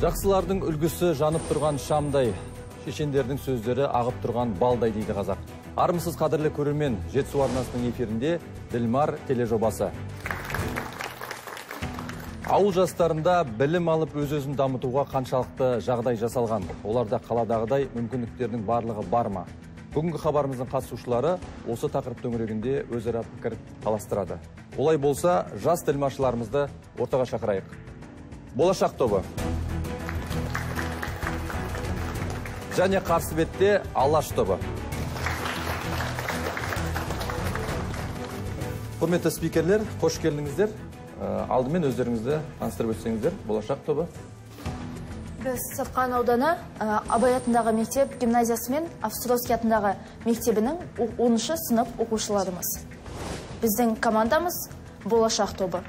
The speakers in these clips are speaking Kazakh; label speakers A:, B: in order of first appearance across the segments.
A: Жақсылардың үлгісі жанып тұрған шамдай, шешендердің сөздері ағып тұрған балдай дейді қазақ. Армысыз қадірлі көрермен, Жетісу арнасының эфирінде Ділмар тележобасы. Ауыл жастарында білім алып өз-өзін дамытуға қаншалықты жағдай жасалған. Оларда қаладағыдай мүмкіндіктердің барлығы бар ма? Бүгінгі хабарымыздың қатысушылары осы тақырып төңірегінде өзара пікір таластырады. Олай болса, жас тілмашыларымызды ортаға шақырайық. Болашақ тобы. Және қарсы бетте Алаш тобы. Құрметті спикерлер, қош келдіңіздер. Алдымен өздеріңізді таныстырып өтсеңіздер. Болашақ тобы.
B: Біз Сапқан ауданы Абай атындағы мектеп гимназиясы мен Австровский атындағы мектебінің 10-шы сынып оқушыларымыз. Біздің командамыз Болашақ тобы.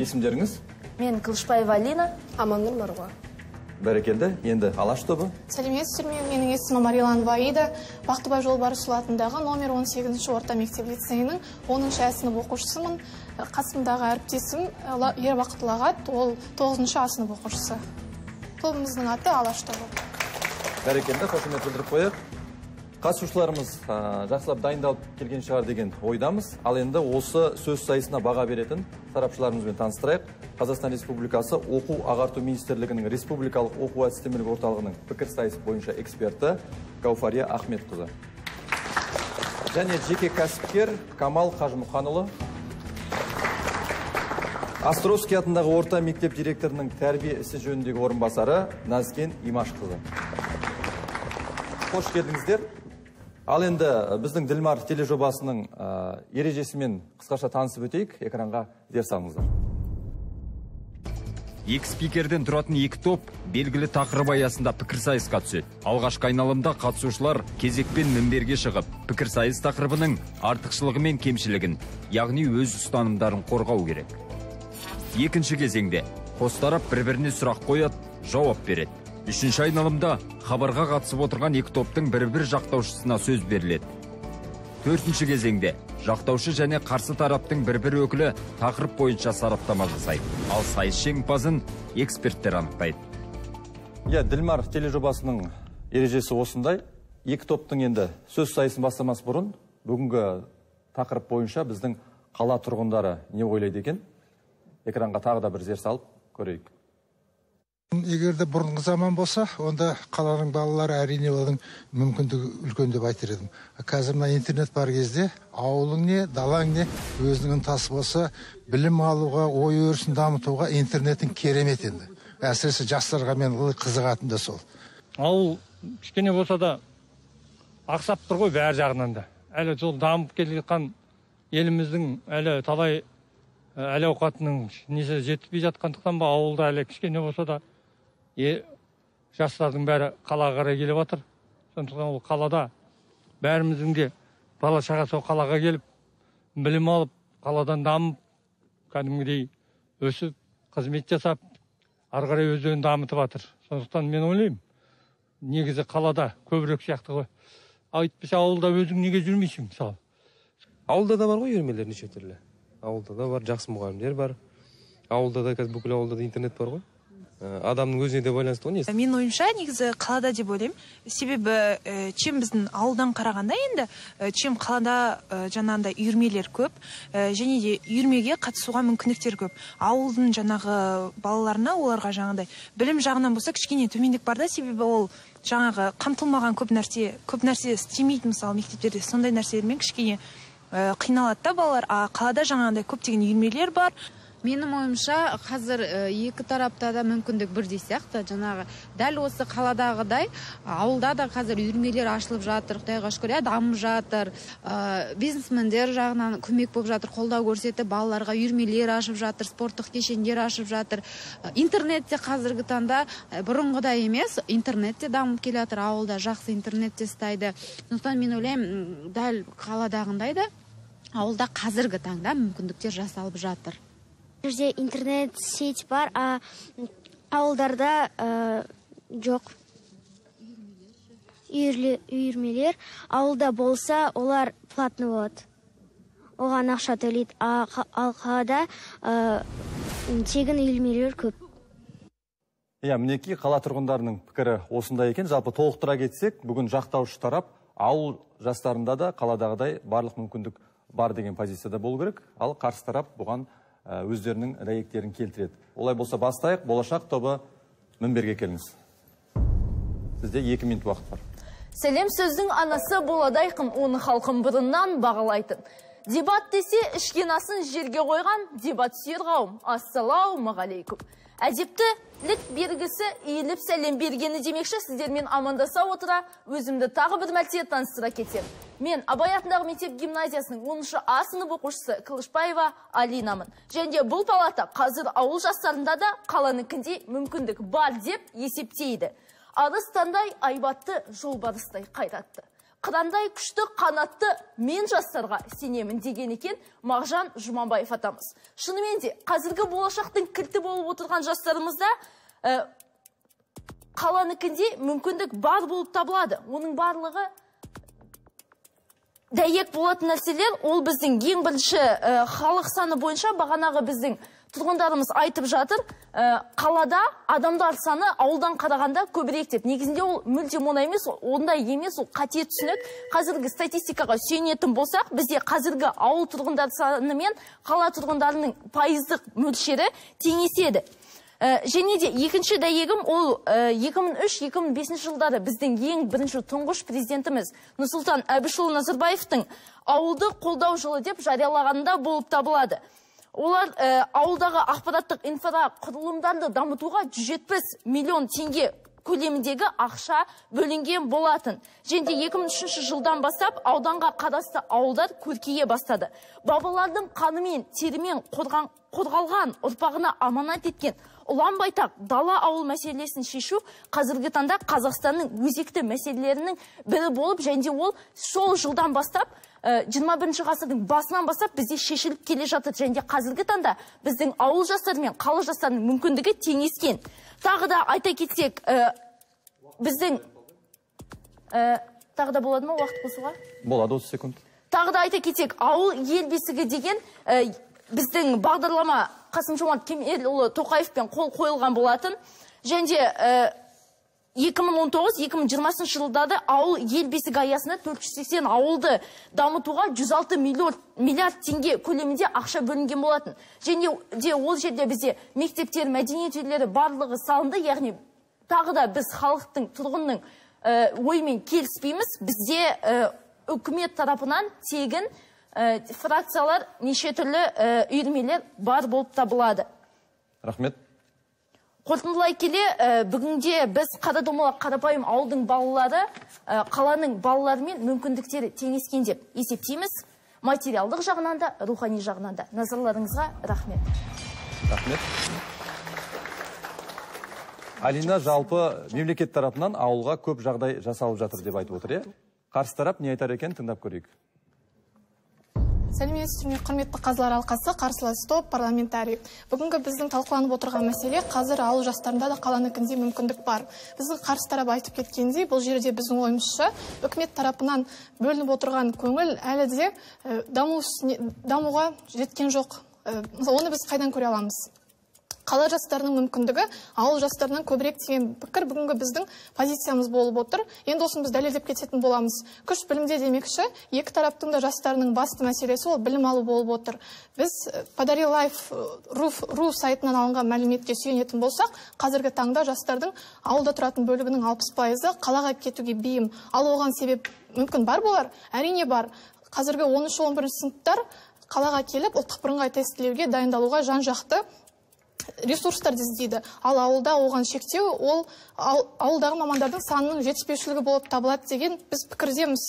A: Есімдеріңіз?
B: Мен Қылышбаева Алина.
C: Амангүл Марва.
A: Бәрекелді. Енді Алаш тобы.
C: Сәлеметсіздер ме? Менің есімім Мариланова Аида. Бақтыбай Жолбарысұлы атындағы номер 18-ші орта мектеп лицейінің 10-шы сынып оқушысымын. Қасымдағы әріптесім Ербақыт Лағат, ол 9-шы сынып оқушысы. Тобымыздың аты Алаш тобы.
A: Бәрекелді, қошемет білдіріп қояйық. Қатысушыларымыз жақсылап дайындалып келген шығар деген ойдамыз. Ал енді осы сөз сайысына баға беретін сарапшыларымызбен таныстырайық. Қазақстан Республикасы Оқу ағарту министрлігінің Республикалық оқу әдістемелік орталығының пікір сайысы бойынша эксперті Гауфария Ахметқызы. Және жеке кәсіпкер Камал Қажымұханұлы. Островский атындағы орта мектеп директорының тәрбие ісі жөніндегі орынбасары Назкен Имашқызы. Қош келдіңіздер. Ал енді біздің Ділмар тележобасының ережесімен қысқаша танысып өтейік. Экранға зер салыңыздар.
D: Екі спикерден тұратын екі топ белгілі тақырып аясында пікірсайысқа түседі. Алғашқы айналымда қатысушылар кезекпен мінберге шығып, пікірсайыс тақырыбының артықшылығы мен кемшілігін, яғни өз ұстанымдарын қорғау керек. Екінші кезеңде қос тарап бір-біріне сұрақ қояды, жауап береді. Үшінші айналымда хабарға қатысып отырған екі топтың бір-бір жақтаушысына сөз беріледі. Төртінші кезеңде жақтаушы және қарсы тараптың бір-бір өкілі тақырып бойынша сараптама жасайды. Ал сайыс жеңімпазын эксперттер анықтайды.
A: Ділмар тележобасының ережесі осындай. Екі топтың енді сөз сайысын бастамас бұрын бүгінгі тақырып бойынша біздің қала тұрғындары не ойлайды екен? Экранға тағы да бір зер салып көрейік.
E: Егер де бұрынғы заман болса, онда қаланың балалары әрине олардың мүмкіндігі үлкен деп айтар едім. Қазір мына интернет бар кезде, ауылың не, далаң не, өзінің ынтасы болса, білім алуға, ой өрісін дамытуға интернеттің керемет енді. Әсіресе жастарға мен қызығатын да сол.
F: Ауыл кішкене болса да ақсап тұр ғой бәр жағынан да. Әлі сол дамып келе жатқан еліміздің әлі талай әлі ауқатының несі жетпей жатқандықтан ба, ауылда әлі кішкене болса да жастардың бәрі қалаға қарай келіп жатыр. Сондықтан ол қалада бәріміздің де бала шаға сол қалаға келіп, білім алып, қаладан дамып, кәдімгідей өсіп, қызмет жасап, ары қарай өздерін дамытып жатыр. Сондықтан мен ойлаймын, негізі қалада көбірек сияқты ғой. Айтпаса ауылда өзің неге жүрмейсің, мысалы?
G: Ауылда да бар ғой үйірмелер неше түрлі. Ауылда да бар, жақсы мұғалімдер бар. Ауылда да, қазір бүкіл ауылда да интернет бар ғой. Адамның өзіне де байланысты ғой.
H: Мен ойымша, негізі қалада деп ойлаймын. Себебі чем біздің ауылдан қарағанда енді, чем қалада жаңағындай үйірмелер көп, және де үйірмеге қатысуға мүмкіндіктер көп. Ауылдың жаңағы балаларына, оларға жаңағындай білім жағынан болса кішкене төмендік бар да, себебі ол жаңағы қамтылмаған көп нәрсе істемейді, мысалы мектептерде сондай нәрселермен кішкене қиналады да балалар. Қалада жаңағындай көптеген үйірмелер бар.
I: Менің ойымша, қазір екі тарапта да мүмкіндік бірдей сияқты. Жаңағы дәл осы қаладағыдай, ауылда да қазір үйірмелер ашылып жатыр, Құдайға шүкір, дамып жатыр. Бизнесмендер жағынан көмек болып жатыр, қолдау көрсетіп, балаларға үйірмелер ашып жатыр, спорттық кешендер ашып жатыр. Интернетте қазіргі таңда бұрынғыдай емес, интернетте дамып келе жатыр, ауылда жақсы интернетте істейді. Сондықтан мен ойлаймын, дәл қаладағындай да ауылда қазіргі таңда мүмкіндіктер жасалып жатыр.
J: Жерде интернет сеть бар, ауылдарда жоқ. Үйірмелер ауылда болса, олар платный болады. Оған ақша төлейді. Ал қалада тегін үйірмелер көп.
A: Иә, мінекей қала тұрғындарының пікірі осындай екен. Жалпы толықтыра кетсек, бүгін жақтаушы тарап ауыл жастарында да қаладағыдай барлық мүмкіндік бар деген позицияда болу керек. Ал қарсы тарап бұған өздерінің дәйектерін келтіреді. Олай болса бастайық. Болашақ тобы мінберге келіңіз. Сізде 2 минут уақыт бар.
B: Сәлем сөздің анасы боладайқын, оны халқын бұрыннан бағалайтын. Дебат десе, ішкен асын жерге қойған, дебат сүйер қауым. Ассалаумағалейкум. Әдептілік бергісі иіліп сәлем бергені демекші, сіздермен амандаса отыра, өзімді тағы бір мәрте таныстыра кетем. Мен Абай атындағы мектеп гимназиясының 10-шы А сынып оқушысы Қылышбаева Алинамын. Және бұл палата қазір ауыл жастарында да қаланыкіндей мүмкіндік бар деп есептейді. Арыстандай айбатты, жолбарыстай қайратты. Қырандай күшті қанатты мен жастарға сенемін деген екен Мағжан Жұманбаев атамыз. Шынымен де, қазіргі болашақтың кілті болып отырған жастарымызда қаланыкінде мүмкіндік бар болып табылады. Оның барлығы дәйек болатын нәрселер, ол біздің ең бірінші халық саны бойынша бағанағы біздің тұрғындарымыз айтып жатыр, қалада адамдар саны ауылдан қарағанда көбірек деп. Негізінде ол мүлдем оңай емес, ондай емес, ол қате түсінік. Қазіргі статистикаға сүйенетін болсақ, бізде қазіргі ауыл тұрғындар саны мен қала тұрғындарының пайыздық мөлшері теңеседі. Және де екінші дәйегім ол 2003-2005 жылдары біздің ең бірінші тұңғыш президентіміз Нұрсұлтан Әбішұлы Назарбаевтың ауылды қолдау жылы деп жариялағанда болып табылады. Олар ауылдағы ақпараттық инфрақұрылымдарды дамытуға 170 миллион теңге көлеміндегі ақша бөлінген болатын. Және 2003 жылдан бастап ауданға қарасты ауылдар көркейе бастады. Бабалардың қанымен, терімен қорғалған ұрпағына аманат еткен ұлан байтақ дала ауыл мәселесін шешу қазіргі таңда Қазақстанның өзекті мәселелерінің бірі болып, және ол сол жылдан бастап 21 ғасырдың басынан бастап бізде шешіліп келе жатыр. Және қазіргі таңда біздің ауыл жастары мен қала жастарының мүмкіндігі теңескен. Тағы да айта кетсек, біздің тағы да болады ма уақыт қосуға?
A: Болады, 30 секунд.
B: Тағы да айта кетсек, ауыл ел бесігі деген біздің бағдарлама Қасым-Жомарт Кемелұлы Тоқаевпен қол қойылған болатын. Және 2019-2020 жылдары ауыл ел бесігі аясында 480 ауылды дамытуға 106 миллиард теңге көлемінде ақша бөлінген болатын. Және де ол жерде бізде мектептер, мәдениет үйлері барлығы салынды. Яғни тағы да біз халықтың, тұрғынның оймен келіспейміз. Бізде үкімет тарапынан тегін фракциялар, неше түрлі үйірмелер бар болып табылады.
A: Рахмет.
B: Қорытындылай келе, бүгінде біз Қарадомалақ қарапайым ауылдың балалары қаланың балаларымен мүмкіндіктері теңескен деп есептейміз. Материалдық жағынан да, рухани жағынан да. Назарларыңызға рахмет.
A: Рахмет. Алина, жалпы мемлекет тарапынан ауылға көп жағдай жасалып жатыр деп айтып отыр. Қарсы тарап не айтар екен, тыңдап көрейік.
C: Сәлеметсіздер ме, құрметті қазылар алқасы, қарсылас топ, парламентарий. Бүгінгі біздің талқыланып отырған мәселе қазір ауыл жастарында да қаланыкінде мүмкіндік бар. Біздің қарсы тарап айтып кеткендей, бұл жерде біздің ойымызша үкімет тарапынан бөлініп отырған көңіл әлі де дамуға жеткен жоқ. Оны біз қайдан көре аламыз? Қала жастарының мүмкіндігі ауыл жастарынан көбірек деген пікір бүгінгі біздің позициямыз болып отыр. Енді осын біз дәлелдеп кететін боламыз. Күш білімде демекші, екі тараптың да жастарының басты мәселесі ол білім алу болып отыр. Біз Подари Life.ру сайтынан алынған мәліметке сүйенетін болсақ, қазіргі таңда жастардың ауылда тұратын бөлігінің 60% қалаға кетуге бейім. Ал оған себеп мүмкін бар болар? Әрине бар. Қазіргі 13-11 сыныптар қалаға келіп, ұлттық бірыңғай тестілеуге дайындалуға жан-жақты ресурстар іздейді. Ал ауылда оған шектеу, ол ауылдағы мамандардың санының жетіспеушілігі болып табылады деген біз пікірдеміз.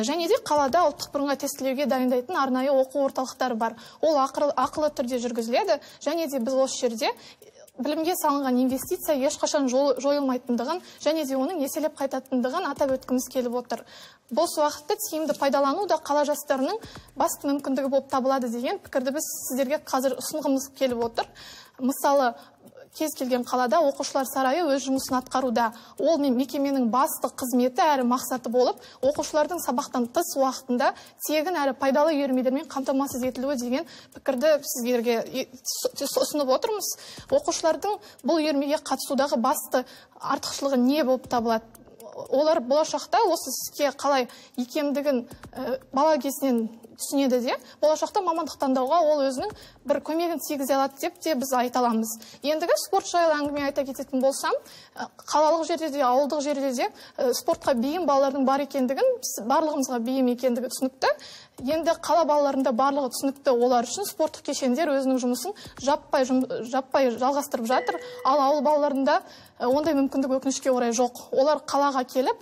C: Және де қалада ұлттық бірыңғай тестілеуге дайындайтын арнайы оқу орталықтары бар. Ол ақылы түрде жүргізіледі. Және де біз осы жерде білімге салынған инвестиция ешқашан жойылмайтындығын, және де оның еселеп қайтатындығын атап өткіміз келіп отыр. Бос уақытты тиімді пайдалану да қала жастарының басты мүмкіндігі болып табылады деген пікірді біз сіздерге қазір ұсынғымыз келіп отыр. Мысалы, кез келген қалада оқушылар сарайы өз жұмысын атқаруда. Ол мекеменің басты қызметі әрі мақсаты болып, оқушылардың сабақтан тыс уақытында тегін әрі пайдалы үйірмелермен қамтамасыз етілуі деген пікірді сіздерге ұсынып отырмыз. Оқушылардың бұл үйірмеге қатысудағы басты артықшылығы не болып табылады? Олар болашақта осы іске қалай икемдігін бала кезінен түсінеді де, болашақта мамандық таңдауға ол өзінің бір көмегін тигізе алады деп те біз айта аламыз. Ендігі спорт жайлы әңгіме айта кететін болсам, қалалық жерде де, ауылдық жерде де спортқа бейім балалардың бар екендігін, барлығымызға бейім екендігі түсінікті. Енді қала балаларында барлығы түсінікті, олар үшін спорттық кешендер өзінің жұмысын жаппай жалғастырып жатыр, ал ауыл балаларында ондай мүмкіндік өкінішке орай жоқ. Олар қалаға келіп,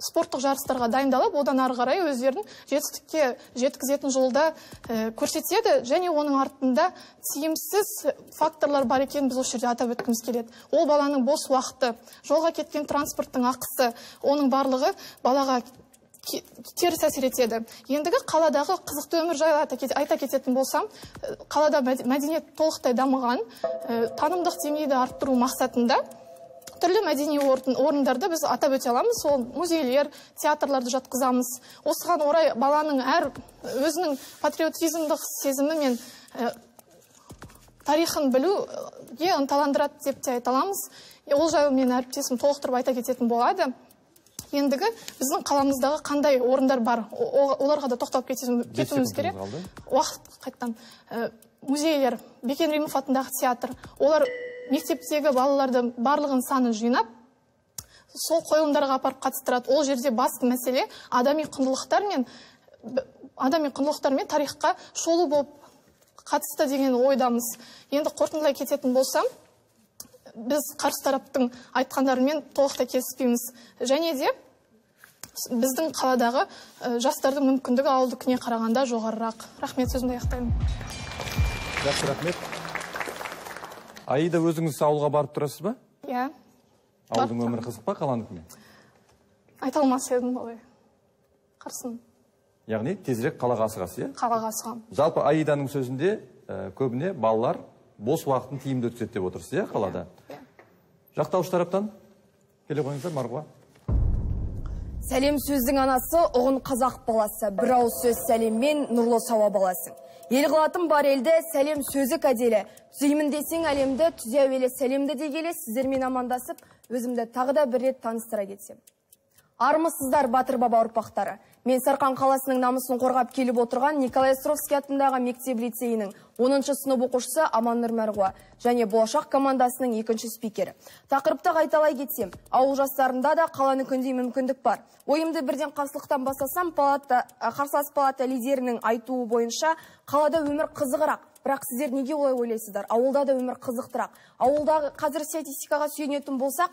C: спорттық жарыстарға дайындалып, одан ары қарай өздерін жетістікке жеткізетін жолда көрсетеді, және оның артында тиімсіз факторлар бар екенін біз осы жерде атап өткіміз келеді. Ол баланың бос уақыты, жолға кеткен транспорттың ақысы, оның барлығы балаға теріс әсер етеді. Ендігі қаладағы қызықты өмір жайлы айта кететін болсам, қалада мәдениет толықтай дамыған, танымдық деңгейді арттыру мақсатында түрлі мәдени орындарды біз атап өте аламыз. Ол музейлер, театрларды жатқызамыз. Осыған орай баланың өзінің патриотизмдық сезімі мен тарихын білуге ынталандырады деп те айта аламыз. Ол жайлы мен әріптесім толықтырып айта кететін болады. Ендігі біздің қаламыздағы қандай орындар бар, оларға да тоқталып кетуіміз керек. Уақыт қайттан. Музейлер, Бекен Римов атындағы театр, олар мектептегі балаларды барлығын санын жинап, сол қойылымдарға апарып қатыстырады. Ол жерде басты мәселе адами құндылықтар мен тарихқа шолу болып қатысты деген ойдамыз. Енді қорытындылай кететін болсам, біз қарсы тараптың айтқандарымен толықтай келіспейміз. Және де біздің қаладағы жастардың мүмкіндігі ауылдікіне қарағанда жоғарырақ. Рахмет, сөзімді аяқтаймын.
A: Жақсы, рахмет. Аида, өзіңіз ауылға барып тұрасыз ба?
C: Иә.
A: Ауылдың өмірі қызық па, қаланыкіне?
C: Айта алмас едім олай. Қарсын.
A: Яғни тезірек қалаға асығасыз, иә?
C: Қалаға асығам.
A: Жалпы Аиданың сөзінде көбіне балалар бос уақытын тиімді өткізеді деп отырсыз, иә, қалада? Жақтаушы тараптан келе қойыңыздар, Марғұла.
K: Сәлем сөздің анасы, ұғын қазақ баласы, бір ауыз сөз сәлеммен нұрлы сауа баласы. Ел қылатын бар елді, сәлем сөзі кәделі. Түзеймін десең әлемді, түзе әуелі сәлемді дегелі, сіздермен амандасып, өзімді тағы да бір рет таныстыра кетсем. Армысыздар батыр баба ұрпақтары. Мен Сарқан қаласының намысын қорғап келіп отырған Николай Островский атындағы мектеп-лицейінің 10-шы сынып оқушысы Аманнұр Марғуа және болашақ командасының 2-ші спикері. Тақырыпты қайталай кетсем, ауыл жастарында да қаланы күндей мүмкіндік бар. Ойымды бірден қарсылықтан бастасам, қарсылас палата лидерінің айтуы бойынша қалада өмір қызығырақ. Бірақ сіздер неге олай ойлайсыздар? Ауылда да өмір қызықтырақ. Ауылдағы қазір статистикаға сүйенетін болсақ,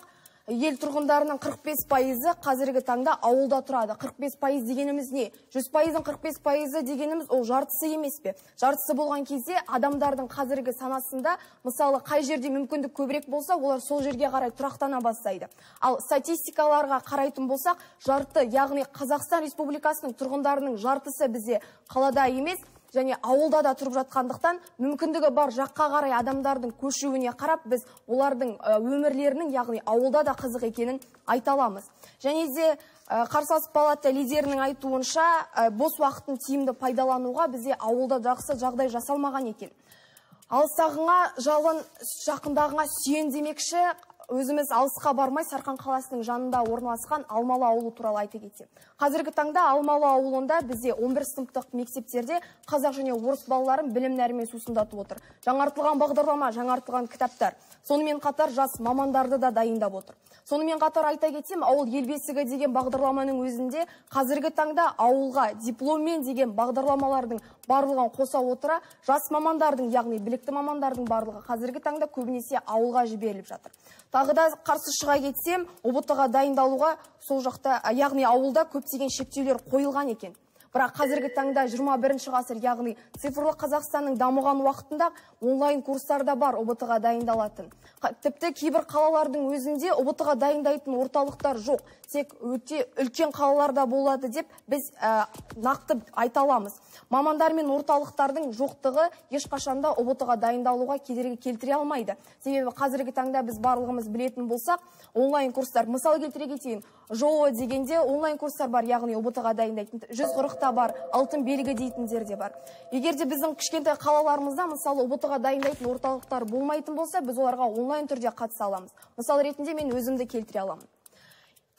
K: ел тұрғындарының 45%-ы қазіргі таңда ауылда тұрады. 45% дегеніміз не? 100%-ың 45% дегеніміз ол жартысы емес пе? Жартысы болған кезде адамдардың қазіргі санасында, мысалы, қай жерде мүмкіндік көбірек болса, олар сол жерге қарай тұрақтана бастайды. Ал статистикаларға қарайтын болсақ, жарты, яғни Қазақстан Республикасының тұрғындарының жартысы бізде қалада емес, және ауылда да тұрып жатқандықтан мүмкіндігі бар жаққа қарай адамдардың көшуіне қарап біз олардың өмірлерінің, яғни ауылда да қызық екенін айта аламыз. Және де қарсылас палата лидерінің айтуынша бос уақытын тиімді пайдалануға бізде ауылда жақсы жағдай жасалмаған екен. Алсағыңа жалын, жақындағыңа сүйен демекші, өзіміз алысқа бармай Сарқан қаласының жанында орналасқан Алмалы ауылы туралы айта кетсем. Қазіргі таңда Алмалы ауылында бізде 11 сыныптық мектептерде қазақ және орыс балаларын білім нәрімен сусындатып отыр. Жаңартылған бағдарлама, жаңартылған кітаптар. Сонымен қатар жас мамандарды да дайындап отыр. Сонымен қатар айта кетсем, ауыл ел бесігі деген бағдарламаның өзінде қазіргі таңда ауылға дипломмен деген бағдарламалардың барлығын қоса отыра, жас мамандардың, яғни білікті мамандардың барлығы қазіргі таңда көбінесе ауылға жіберіліп жатыр. Тағы да қарсы шыға кетсем, ұбт-ға дайындалуға сол жақта, яғни ауылда көптеген шектеулер қойылған екен. Бірақ қазіргі таңда 21-ші ғасыр, яғни цифрлы Қазақстанның дамыған уақытында онлайн курстарда бар ұбт-ға дайындалатын. Тіпті кейбір қалалардың өзінде ұбт-ға дайындайтын орталықтар жоқ. тек өте үлкен қалаларда болады деп біз нақты айта аламыз. Мамандар мен орталықтардың жоқтығы ешқашанда ұбт-ға дайындалуға кедергі келтіре алмайды. Себебі қазіргі таңда біз барлығымыз білетін болсақ, онлайн курстар, мысалы келтіре кетейін, ЖОО дегенде онлайн курстар бар, яғни ұбт-ға дайындайтын, 140-та бар, алтын белгі дейтіндер де бар. Егер де біздің кішкентай қалаларымызда, мысалы ұбт-ға дайындайтын орталықтар болмайтын болса, біз оларға онлайн түрде қатыса аламыз. Мысалы ретінде мен өзімді келтіре аламын.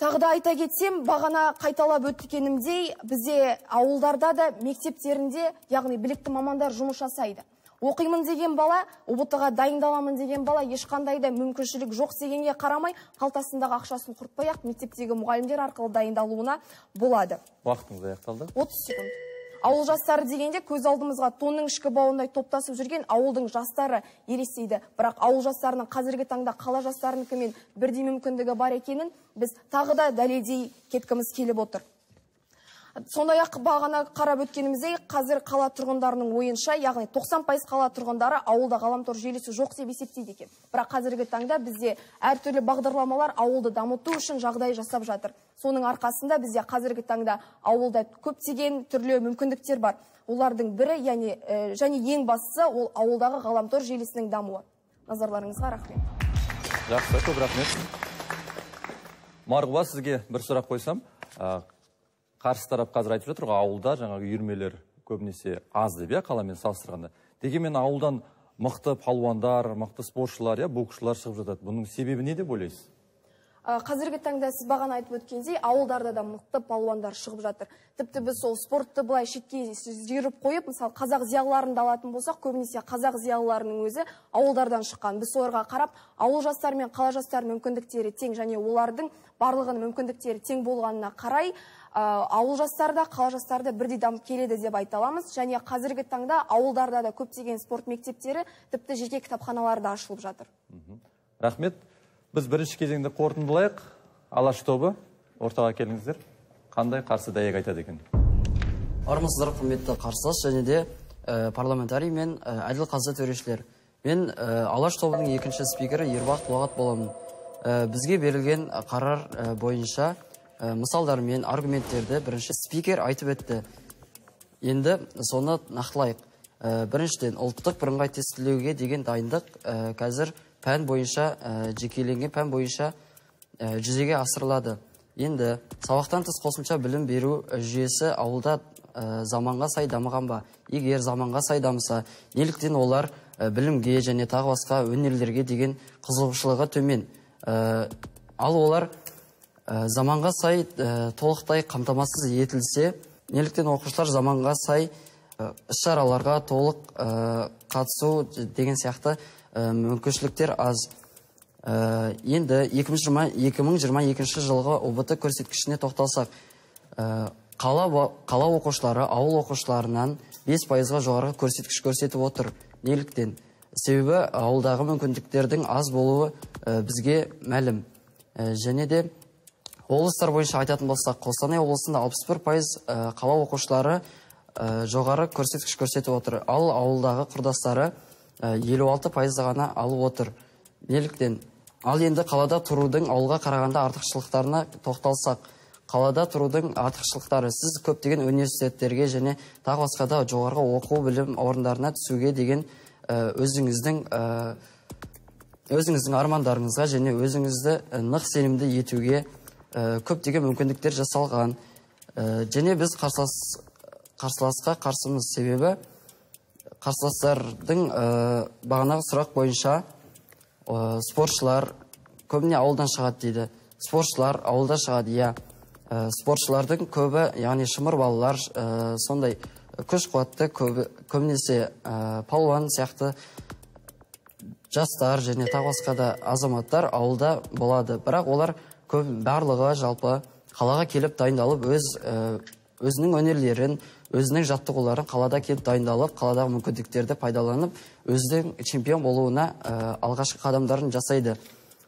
K: Тағы да айта кетсем, бағана қайталап өткенімдей, бізде ауылдарда да мектептерінде, яғни білікті мамандар жұмыс жасайды. Оқимын деген бала, ұбт-ға дайындаламын деген бала ешқандай да мүмкіншілік жоқ дегенге қарамай, қалтасындағы ақшасын құртпай-ақ мектептегі мұғалімдер арқылы дайындалуына болады.
A: Уақытыңыз аяқталды.
K: 30 секунд. Ауыл жастары дегенде көз алдымызға тонның ішкі бауындай топтасып жүрген ауылдың жастары елестейді. Бірақ ауыл жастарының қазіргі таңда қала жастарыныкімен бірдей мүмкіндігі бар екенін біз тағы да дәлелдей кеткіміз келіп отыр. Сондай-ақ бағана қарап өткенімізде қазір қала тұрғындарының ойынша, яғни 90% қала тұрғындары ауылда ғаламтор желісі жоқ деп есептейді екен. Бірақ қазіргі таңда бізде әртүрлі бағдарламалар ауылды дамыту үшін жағдай жасап жатыр. Соның арқасында бізде қазіргі таңда ауылда көптеген түрлі мүмкіндіктер бар. Олардың бірі, және ең бастысы ол ауылдағы ғаламтор желісінің дамуы. Назарларыңызға рахмет.
A: Жақсы, көп рахмет. Марғұба, сізге бір сұрақ қойсам, қарсы тарап қазір айтып жатыр, ауылда жаңағы үйірмелер көбінесе аз деп, қаламен салыстырғанда. Дегенмен ауылдан мықты палуандар, мықты спортшылар, боксшылар шығып жатады. Бұның себебі не деп ойлайсыз?
K: Қазіргі таңда сіз бағана айтып өткендей, ауылдарда да мықты палуандар шығып жатыр. Тіпті біз сол спортты былай шетке жіберіп қойып, мысалы қазақ зиялыларын да алатын болсақ, көбінесе қазақ зиялыларының өзі ауылдардан шыққан. Біз соларға қарап, ауыл жастары мен қала жастары мүмкіндіктері тең, және олардың барлығының мүмкіндіктері тең болғанына қарай, ауыл жастары да, қала жастары да бірдей дамып келеді деп айта аламыз. Және қазіргі таңда ауылдарда да көптеген спорт мектептері, тіпті жеке кітапханалары да ашылып жатыр.
A: Рахмет. Біз бірінші кезеңді қорытындылайық. Алаш тобы, ортаға келіңіздер. Қандай қарсы дәйек айтады екен?
L: Армысыздар, құрметті қарсылас, және де парламентарий мен әділ қаза төрешілер. Мен Алаш тобының екінші спикері Ербақ Туағат боламын. Бізге берілген қарар бойынша мысалдар мен аргументтерді бірінші спикер айтып өтті. Енді соны нақтылайық. Біріншіден, ұлттық бірыңғай тестілеуге деген дайындық қазір пән бойынша, жекеленген пән бойынша жүзеге асырылады. Енді сабақтан тыс қосымша білім беру жүйесі ауылда заманға сай дамыған ба? Егер заманға сай дамыса, неліктен олар білімге және тағы басқа өнерлерге деген қызығушылығы төмен? Ал олар заманға сай толықтай қамтамасыз етілсе, неліктен оқушылар заманға сай іс-шараларға толық қатысу деген сияқты мүмкіншіліктер аз. Енді 2022 жылғы ұбт көрсеткішіне тоқталсақ, қала оқушылары ауыл оқушыларынан 5%-ға жоғары көрсеткіш көрсетіп отыр. Неліктен? Себебі ауылдағы мүмкіндіктердің аз болуы бізге мәлім. Және де облыстар бойынша айтатын болсақ, Қостанай облысында 61% қала оқушылары жоғары көрсеткіш көрсетіп отыр. Ал ауылдағы құрдастары 56% ғана алып отыр. Неліктен? Ал енді қалада тұрудың ауылға қарағанда артықшылықтарына тоқталсақ, қалада тұрудың артықшылықтары: сіз көптеген университеттерге және тағы басқа да жоғарғы оқу білім орындарына түсуге деген өзіңіздің армандарыңызға және өзіңізді нық сенімді етуге көптеген мүмкіндіктер жасалған. Және біз қарсыласқа қарсымыз, себебі қарсыластардың бағанағы сұрақ бойынша спортшылар көбіне ауылдан шығады дейді. Спортшылар ауылда шығады, спортшылардың көбі, яғни шымыр балалар, сондай күш қуатты, көбінесе палуан сияқты жастар және тағы басқа да азаматтар ауылда болады. Бірақ олар барлығы жалпы қалаға келіп дайындалып, өзінің өнерлерін, өзінің жаттығуларын қалада келіп дайындалып, қаладағы мүмкіндіктерді пайдаланып, өзінің чемпион болуына алғашқы қадамдарын жасайды.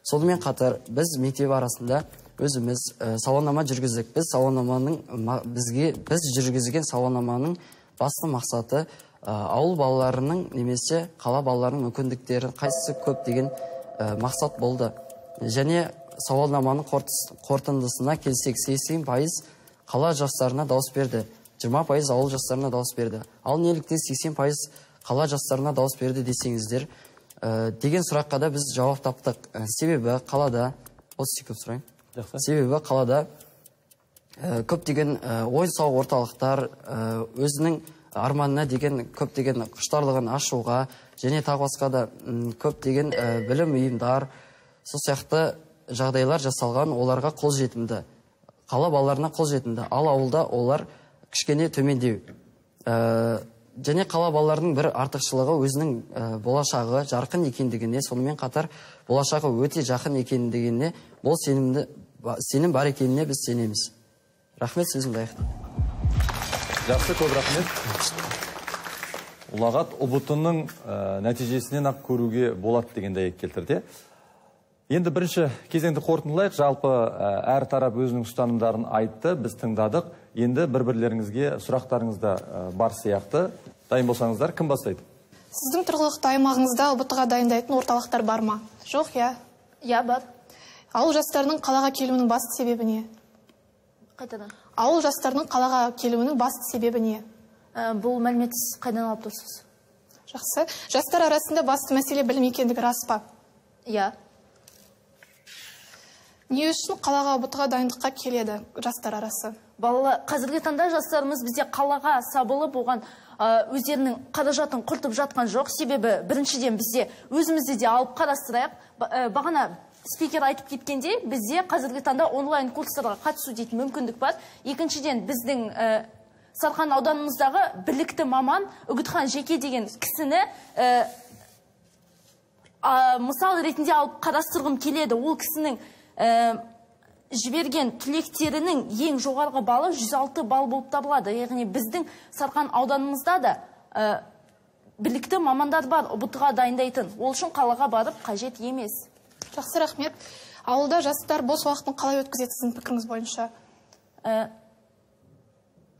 L: Сонымен қатар біз мектеп арасында өзіміз сауалнама жүргіздік. Біз жүргізген сауалнаманың басты мақсаты ауыл балаларының немесе қала балаларының мүмкіндіктері қайсысы көп деген мақсат болды. Және сауалнаманың қорытындысына келсек, 80% қала жастарына дауыс берді, 20% ауыл жастарына дауыс берді. Ал неліктен 80% қала жастарына дауыс берді десеңіздер, деген сұраққа да біз жауап таптық. Себебі қалада, көптеген ойын-сауық орталықтар өзінің арманына деген көптеген құштарлығын ашуға және тағы басқа да көптеген білім ұйымдар, сол сияқты жағдайлар жасалған, оларға қолжетімді. Қала балаларына қолжетімді. Ал ауылда олар кішкене төмендеу. Және қала балаларының бір артықшылығы өзінің болашағы жарқын екендігіне, сонымен қатар болашағы өте жақын екендігіне, бұл сенім бар екеніне біз сенеміз. Рахмет, сөзімді аяқтадым.
A: Жақсы, көп рахмет. Ұлағат ұбытының нәтижесінен ақ көруге болады деген дәйек келтірді. Енді бірінші кезеңді қорытындылайық. Жалпы әр тарап өзінің ұстанымдарын айтты, біз тыңдадық. Енді бір-бірлеріңізге сұрақтарыңызда бар сияқты. Дайын болсаңыздар, кім бастайды?
C: Сіздің тұрғылықты аймағыңызда ұбт-ға дайындайтын орталықтар бар ма? Жоқ, я?
B: Я, бар.
C: Ауыл жастарының қалаға келуінің басты себебі не?
B: Қайтадан?
C: Ауыл жастарының қалаға келуінің басты себебі не?
B: Бұл мәлімет сіз қайдан алып тұрсыз?
C: Жақсы. Жастар арасында басты мәселе білім екендігі рас па?
B: Я.
C: Не үшін қалаға ұбт-ға дайындыққа келеді жастар арасы?
B: Қазіргі таңда жастарымыз бізде қалаға сабылып, оған өздерінің қаражатын құртып жатқан жоқ. Себебі біріншіден бізде өзімізді де алып қарастырайық. Бағана спикер айтып кеткенде, бізде қазіргі таңда онлайн курстарға қатысу дейтін мүмкіндік бар. Екіншіден біздің Сарқан ауданымыздағы білікті маман Үгітхан Жеке деген кісіні мысал ретінде алып қарастырғым келеді. Ол кісінің жіберген түлектерінің ең жоғарғы балы 106 бал болып табылады. Яғни біздің Сарқан ауданымызда да білікті мамандар бар ұбт-ға дайындайтын. Ол үшін қалаға барып қажет емес.
C: Жақсы, рахмет. Ауылда жастар бос уақытын қалай өткізеді сіздің пікіріңіз бойынша?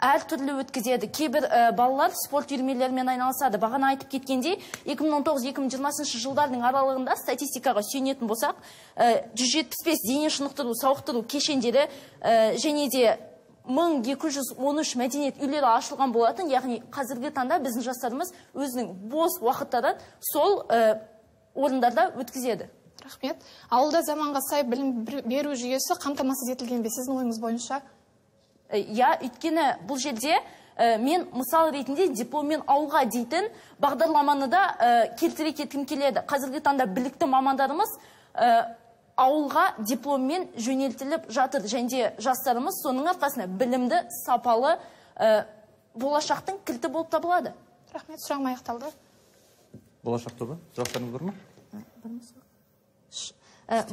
B: Әр түрлі өткізеді. Кейбір балалар спорт үйірмелерімен айналысады. Бағана айтып кеткенде 2019-2020 жылдардың аралығында статистикаға сүйенетін болсақ, 175 дене шынықтыру, сауықтыру кешендері және де 1213 мәдениет үйлері ашылған болатын. Яғни қазіргі таңда біздің жастарымыз өзінің бос уақыттарын сол орындарда өткізеді.
C: Рахмет. Ауылда заманға сай білім беру жүйесі қамтамасыз етілген бе сіздің ойыңыз бойынша?
B: Я, өйткені бұл жерде мен мысал ретінде дипломмен ауылға дейтін бағдарламаны да келтіре кеткім келеді. Қазіргі таңда білікті мамандарымыз ауылға дипломмен жөнелтіліп жатыр. Және жастарымыз соның арқасында білімді, сапалы болашақтың кілті болып табылады.
C: Рахмет, сұрағым аяқталды.
A: Болашақ тобы, сұрақтарыңыз бар ма?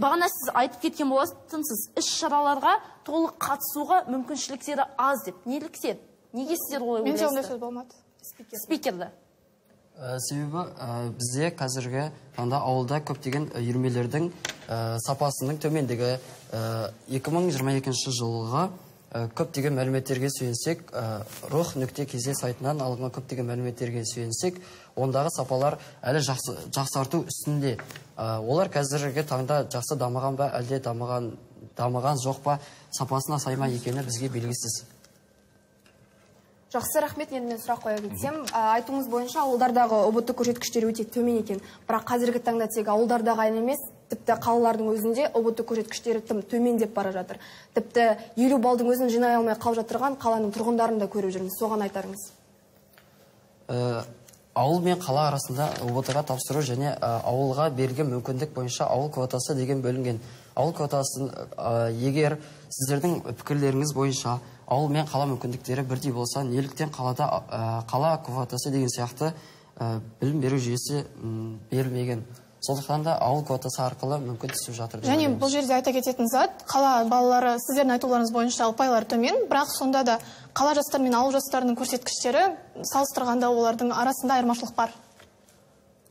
B: Бағана сіз айтып кеткен боласынсыз, іс-шараларға толық қатысуға мүмкіншіліктері аз деп. Неліктен? Неге сіздер олай ойлайсыздар?
C: Менде ондай сөз болмады.
B: Спикерді.
L: Себебі бізде қазіргі таңда ауылда көптеген үйірмелердің сапасының төмендігі 2022 жылға көптеген мәліметтерге сүйенсек, ruh.kz сайтынан алынған көптеген мәліметтерге сүйенсек, ондағы сапалар әлі жақсарту үстінде. Олар қазіргі таңда жақсы дамыған ба, әлде дамыған жоқ па, сапасына сайма екені бізге белгісіз.
K: Жақсы, рахмет. Енді мен сұрақ қоя кетсем, айтуыңыз бойынша ауылдардағы ұбт көрсеткіштері өте төмен екен. Бірақ қазіргі таңда тек ауылдардағы емес, тіпті қалалардың өзінде ұбт көрсеткіштері тым төмен деп бара жатыр. Тіпті 50 балдың өзін жинай алмай қалып жатырған қаланың тұрғындарын да көріп жүрміз. Соған айтарыңыз.
L: Ауыл мен қала арасында ұбт-ға тапсыру және ауылға берілген мүмкіндік бойынша ауыл квотасы деген бөлінген. Ауыл квотасын егер сіздердің пікірлеріңіз бойынша ауыл мен қала мүмкіндіктері бірдей болса, неліктен қала квотасы деген сияқты білім беру жүйесі берілмеген? Сондықтан да ауыл квотасы арқылы мүмкін түсіп жатыр.
C: Және бұл жерде айта кететін зат, қала балалары сіздердің айтуларыңыз бойынша ұпайлары төмен, бірақ сонда да қала жастары мен ауыл жастарының көрсеткіштері салыстырғанда олардың арасында айырмашылық бар.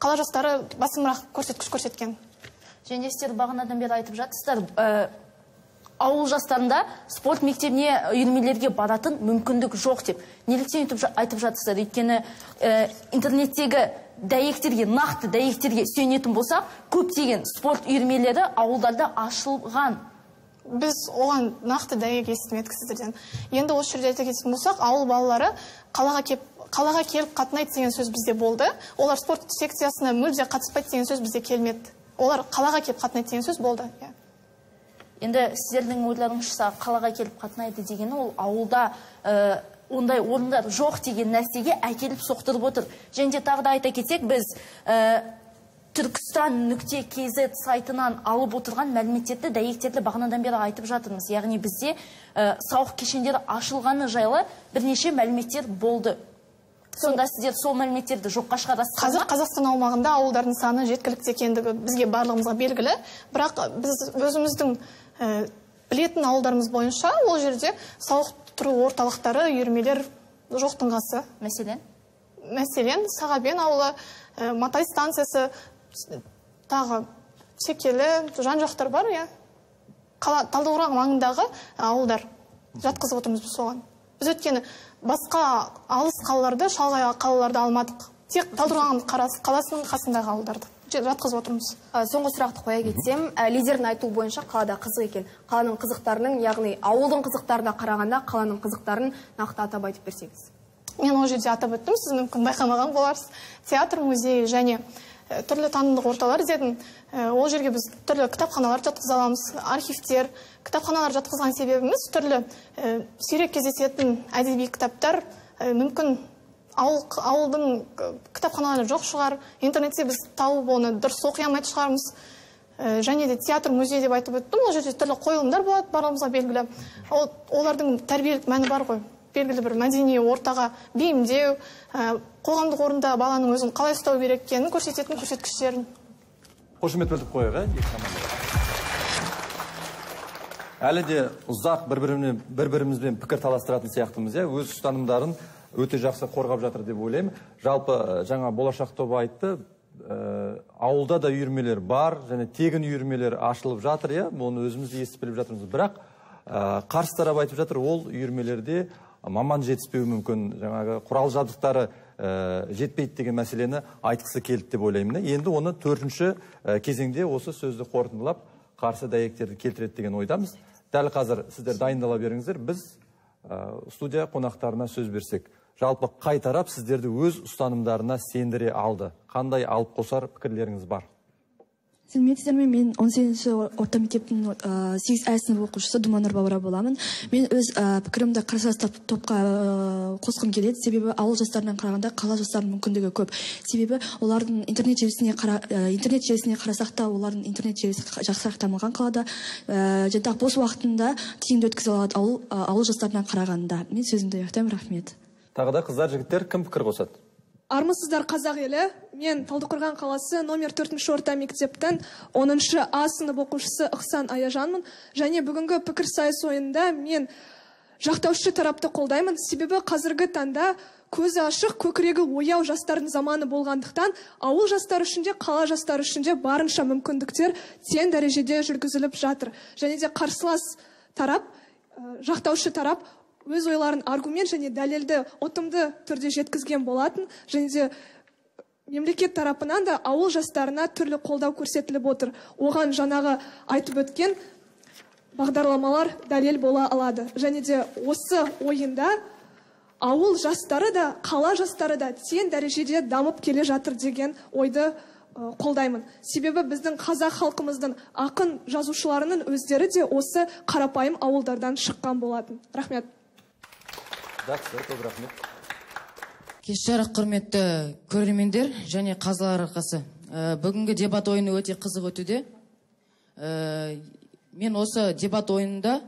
C: Қала жастары басымырақ көрсеткіш көрсеткен.
B: Және сіздер бағанадан бері айтып жатсыздар, ауыл жастарында спорт мектебіне үйірмелерге баратын мүмкіндік жоқ деп. Неліктен айтып жатырсыздар? Өйткені интернеттегі дәйектерге, нақты дәйектерге сүйенетін болсақ, көптеген спорт үйірмелері ауылдарда ашылған.
C: Біз оған нақты дәйек естімедік сіздерден. Енді осы жерде айта кететін болсақ, ауыл балалары қалаға келіп қатынайды деген сөз бізде болды. Олар спорт секциясына мүлде қатыспайды деген сөз бізде келмеді. Олар қалаға келіп қатынайды деген сөз болды.
B: Енді сіздердің ойларыңызша қалаға келіп қатынайды дегені ол ауылда ондай орындар жоқ деген нәрсеге әкеліп соқтырып отыр. Және де тағы да айта кетсек, біз Түркістан.kz сайтынан алып отырған мәліметтерді, дәйектерді бағанадан бері айтып жатырмыз. Яғни бізде сауық кешендері ашылғаны жайлы бірнеше мәліметтер болды. Сонда сіздер сол мәліметтерді жоққа шығарасыздар ма?
C: Қазір Қазақстан аумағында ауылдардың саны жеткілікті екендігі бізге барлығымызға белгілі. Бірақ біз өзіміздің білетін ауылдарымыз бойынша ол жерде сауықтыру орталықтары, үйірмелер жоқтың қасы. Мәселен, Сағабен ауылы, Матай станциясы, тағы Шекелі, жан-жақтар бар, Талдықорған маңындағы ауылдар жатқызып отырмыз біз соған. Біз өткені басқа алыс қалаларды, шалғай қалаларды алмадық. Тек Талдықорған қаласының қасындағы ауылдарды жатқызып отырмыз.
K: Соңғы сұрақты қоя кетсем, лидердің айтуы бойынша қалада қызық екен. Қаланың қызықтарының, яғни ауылдың қызықтарына қарағанда қаланың қызықтарын нақты атап айтып берсеңіз.
C: Мен ол жерде атап өттім, сіз мүмкін байқамаған боларсыз. Театр, музей және түрлі танымдық орталар іздедім. Ол жерге біз түрлі кітапханалар жатқыза аламыз, архивтер. Кітапханалар жатқызған себебіміз түрлі сирек кездесетін әдеби кітаптар, мүмкін ауылдың кітапханалары жоқ шығар, интернетте біз тауып оны дұрыс оқи алмайтын шығармыз. Және де театр, музей деп айтып өттім. Ол жерде түрлі қойылымдар болады, барлығымызға белгілі. Олардың тәрбиелік мәні бар ғой. Белгілі бір мәдени ортаға бейімдеу, қоғамдық орында баланың өзін қалай ұстау керек екенін көрсететін көрсеткіштерін.
A: Қошемет білдіп қойық, әлі де ұзақ бір-бірімізбен пікір таластыратын сияқтымыз, өз ұстанымдарын өте жақсы қорғап жатыр деп ойлаймын. Жалпы жаңа болашақ тобы айтты, ауылда да үйірмелер бар, және тегін үйірмелер ашылып жатыр, оны өзіміз естіп біліп жатырмыз. Бірақ қарсы тарап айтып жатыр, ол үйірмелерде маман жетіспеуі мүмкін, жаңағы құрал жабдықтары жетпейді деген мәселені айтқысы келді деп ойлаймын. Енді оны 4-ші кезеңде осы сөзді қорытындылап, қарсы дәйектерді келтіреді деген ойдамыз. Дәл қазір сіздер дайындала беріңіздер, біз студия қонақтарына сөз берсек. Жалпы қай тарап сіздерді өз ұстанымдарына сендіре алды? Қандай алып қосар пікірлеріңіз бар?
M: Сәлеметсіздер ме? Мен 18-ші орта мектептің 8А сынып оқушысы Думанур Бауыра боламын. Мен өз пікірімді қарсылас топқа қосқым келеді. Себебі ауыл жастарынан қарағанда қала жастарының мүмкіндігі көп. Себебі олардың интернет желісіне қарасақ та, олардың интернет желісі жақсырақ дамыған қалада. Және бос уақытында тиімді өткізе алады ауыл жастарынан қарағанда. Мен сөзімді аяқтаймын, рахмет.
A: Тағы да қыздар, жігіттер кім пікір қосады?
N: Армысыздар, қазақ елі. Мен Талдықорған қаласы номер 4-ші орта мектептің 10-ші А сынып оқушысы Ықсан Аяжанмын. Және бүгінгі пікірсайыс ойында мен жақтаушы тарапты қолдаймын. Себебі қазіргі таңда көзі ашық, көкірегі ояу жастардың заманы болғандықтан, ауыл жастары үшін де, қала жастары үшін де барынша мүмкіндіктер тең дәрежеде жүргізіліп жатыр. Және де қарсылас тарап, жақтаушы тарап өз ойларын аргумент және дәлелді ұтымды түрде жеткізген болатын. Және де мемлекет тарапынан да ауыл жастарына түрлі қолдау көрсетіліп отыр. Оған жаңағы айтып өткен бағдарламалар дәлел бола алады. Және де осы ойында ауыл жастары да, қала жастары да тең дәрежеде дамып келе жатыр деген ойды қолдаймын. Себебі біздің қазақ халқымыздың ақын жазушыларының өздері де осы қарапайым ауылдардан шыққан болатын. Рахмет.
O: Кеш жарық, құрметті көрермендер және қазылар алқасы. Бүгінгі дебат ойыны өте қызық өтуде. Мен осы дебат ойынында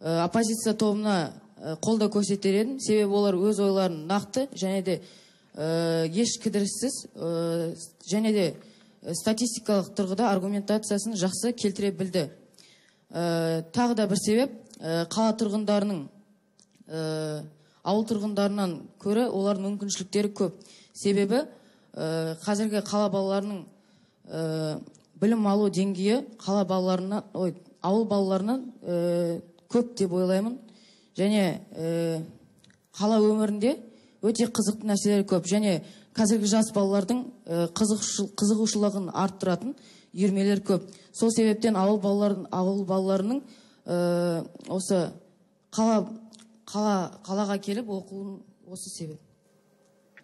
O: оппозиция тобына қолдау көрсетер едім. Себебі олар өз ойларын нақты және де еш кідіріссіз және де статистикалық тұрғыда аргументациясын жақсы келтіре білді. Тағы да бір себеп, қала тұрғындарының ауыл тұрғындарынан көрі олардың мүмкіншіліктері көп. Себебі қазіргі қала балаларының білім алу деңгейі ауыл балаларынан көп деп ойлаймын. Және қала өмірінде өте қызықты нәрселер көп. Және қазіргі жас балалардың қызығушылығын арттыратын үйірмелер көп. Сол себептен ауыл балаларының осы қалаға келіп оқуын осы себеп.